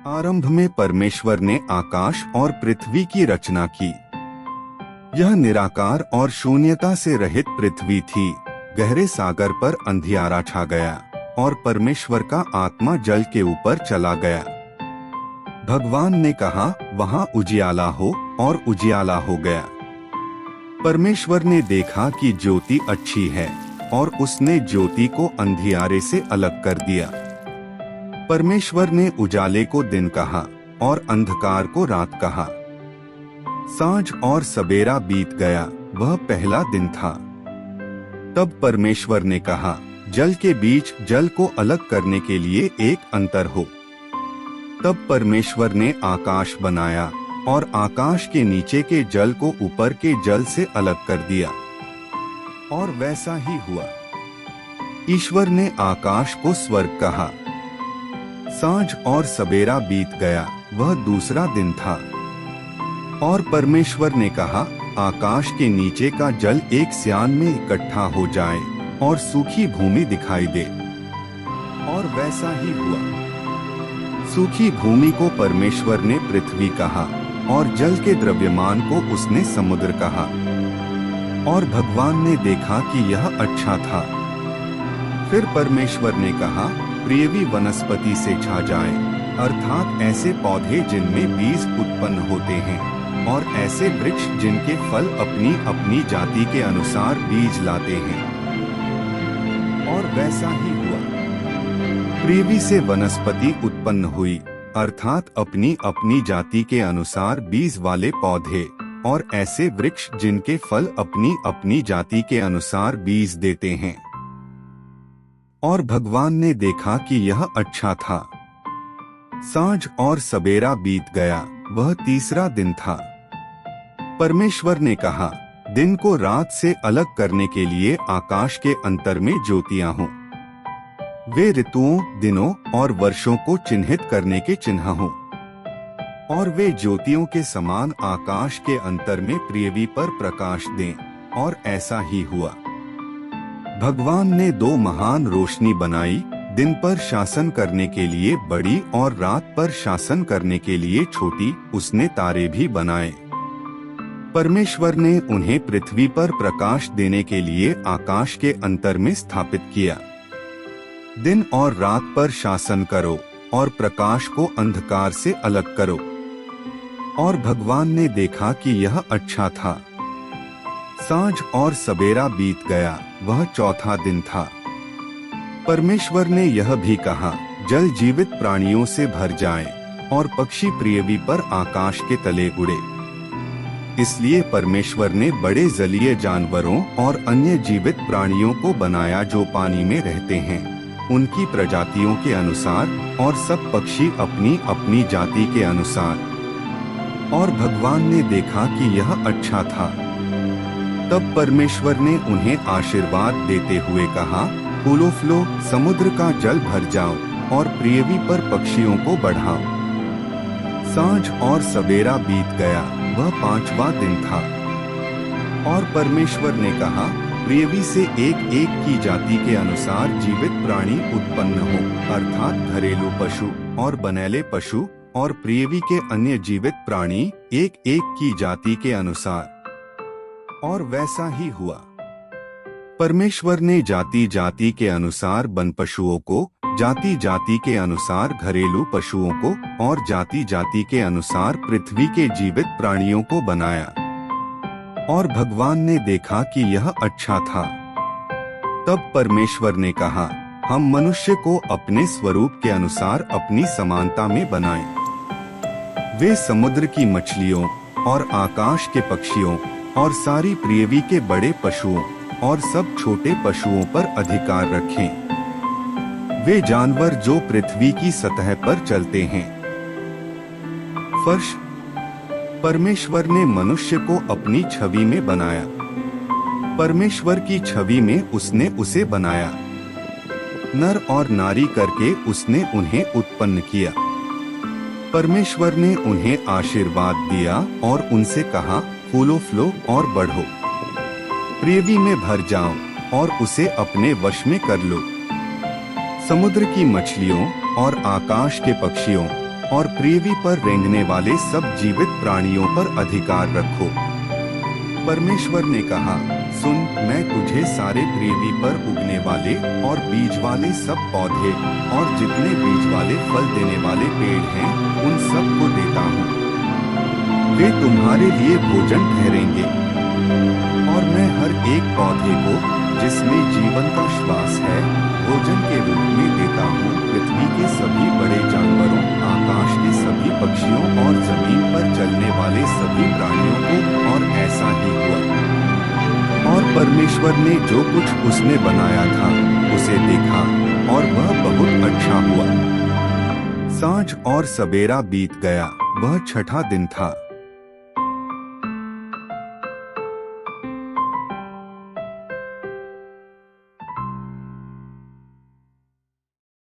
आरंभ में परमेश्वर ने आकाश और पृथ्वी की रचना की। यह निराकार और शून्यता से रहित पृथ्वी थी। गहरे सागर पर अंधियारा छा गया और परमेश्वर का आत्मा जल के ऊपर चला गया। भगवान ने कहा, वहाँ उजियाला हो, और उजियाला हो गया। परमेश्वर ने देखा कि ज्योति अच्छी है और उसने ज्योति को अंधियारे से अलग कर दिया। परमेश्वर ने उजाले को दिन कहा और अंधकार को रात कहा। सांझ और सवेरा बीत गया, वह पहला दिन था। तब परमेश्वर ने कहा, जल के बीच जल को अलग करने के लिए एक अंतर हो। तब परमेश्वर ने आकाश बनाया और आकाश के नीचे के जल को ऊपर के जल से अलग कर दिया, और वैसा ही हुआ। ईश्वर ने आकाश को स्वर्ग कहा। सांझ और सवेरा बीत गया, वह दूसरा दिन था। और परमेश्वर ने कहा, आकाश के नीचे का जल एक स्यान में इकट्ठा हो जाए और सूखी भूमि दिखाई दे, और वैसा ही हुआ। सूखी भूमि को परमेश्वर ने पृथ्वी कहा और जल के द्रव्यमान को उसने समुद्र कहा। और भगवान ने देखा कि यह अच्छा था। फिर परमेश्वर ने कहा, प्रियवी वनस्पति से छा जाए, अर्थात ऐसे पौधे जिनमें बीज उत्पन्न होते हैं और ऐसे वृक्ष जिनके फल अपनी अपनी जाति के अनुसार बीज लाते हैं, और वैसा ही हुआ। पृथ्वी से वनस्पति उत्पन्न हुई, अर्थात अपनी अपनी जाति के अनुसार बीज वाले पौधे, और ऐसे वृक्ष जिनके फल अपनी अपनी जाति के अनुसार बीज देते हैं। और भगवान ने देखा कि यह अच्छा था। सांझ और सवेरा बीत गया, वह तीसरा दिन था। परमेश्वर ने कहा, दिन को रात से अलग करने के लिए आकाश के अंतर में ज्योतियां हों। वे ऋतुओं, दिनों और वर्षों को चिन्हित करने के चिन्ह हों, और वे ज्योतियों के समान आकाश के अंतर में पृथ्वी पर प्रकाश दें, और ऐसा ही हुआ। भगवान ने दो महान रोशनी बनाई, दिन पर शासन करने के लिए बड़ी और रात पर शासन करने के लिए छोटी। उसने तारे भी बनाए। परमेश्वर ने उन्हें पृथ्वी पर प्रकाश देने के लिए आकाश के अंतर में स्थापित किया। दिन और रात पर शासन करो और प्रकाश को अंधकार से अलग करो। और भगवान ने देखा कि यह अच्छा था। सांझ और सवेरा बीत गया, वह चौथा दिन था। परमेश्वर ने यह भी कहा, जल जीवित प्राणियों से भर जाए और पक्षी पृथ्वी पर आकाश के तले उड़े। इसलिए परमेश्वर ने बड़े जलीय जानवरों और अन्य जीवित प्राणियों को बनाया जो पानी में रहते हैं, उनकी प्रजातियों के अनुसार, और सब पक्षी अपनी अपनी जाति के अनुसार। और भगवान ने देखा कि यह अच्छा था। तब परमेश्वर ने उन्हें आशीर्वाद देते हुए कहा, फूलो फलो, समुद्र का जल भर जाओ और पृथ्वी पर पक्षियों को बढ़ाओ। सांझ और सवेरा बीत गया, वह पांचवा दिन था। और परमेश्वर ने कहा, पृथ्वी से एक एक की जाति के अनुसार जीवित प्राणी उत्पन्न हो, अर्थात घरेलू पशु और बनैले पशु, और पृथ्वी के अन्य जीवित प्राणी एक एक की जाति के अनुसार। और वैसा ही हुआ। परमेश्वर ने जाति जाति के अनुसार वन पशुओं को, जाति जाति के अनुसार घरेलू पशुओं को, और जाति जाति के अनुसार पृथ्वी के जीवित प्राणियों को बनाया। और भगवान ने देखा कि यह अच्छा था। तब परमेश्वर ने कहा, हम मनुष्य को अपने स्वरूप के अनुसार अपनी समानता में बनाएं। वे समुद्र की मछलियों और आकाश के पक्षियों और सारी पृथ्वी के बड़े पशुओं और सब छोटे पशुओं पर अधिकार रखें। वे जानवर जो पृथ्वी की सतह पर चलते हैं। फर्श। परमेश्वर ने मनुष्य को अपनी छवि में बनाया। परमेश्वर की छवि में उसने उसे बनाया। नर और नारी करके उसने उन्हें उत्पन्न किया। परमेश्वर ने उन्हें आशीर्वाद दिया और उनसे कहा, फूलो फलो और बढ़ो, पृथ्वी में भर जाओ और उसे अपने वश में कर लो। समुद्र की मछलियों और आकाश के पक्षियों और पृथ्वी पर रेंगने वाले सब जीवित प्राणियों पर अधिकार रखो। परमेश्वर ने कहा, सुन, मैं तुझे सारे पृथ्वी पर उगने वाले और बीज वाले सब पौधे और जितने बीज वाले फल देने वाले पेड़ हैं, उन सब को देता हूँ। वे तुम्हारे लिए भोजन ठहरेंगे। और मैं हर एक पौधे को जिसमें जीवन का श्वास है, भोजन के रूप में देता हूँ। पृथ्वी के सभी बड़े जानवरों, आकाश के सभी पक्षियों और जमीन पर चलने वाले सभी प्राणियों को। और ऐसा ही हुआ। और परमेश्वर ने जो कुछ उसने बनाया था उसे देखा, और वह बहुत अच्छा हुआ। सांझ और सवेरा बीत गया, वह छठा दिन था।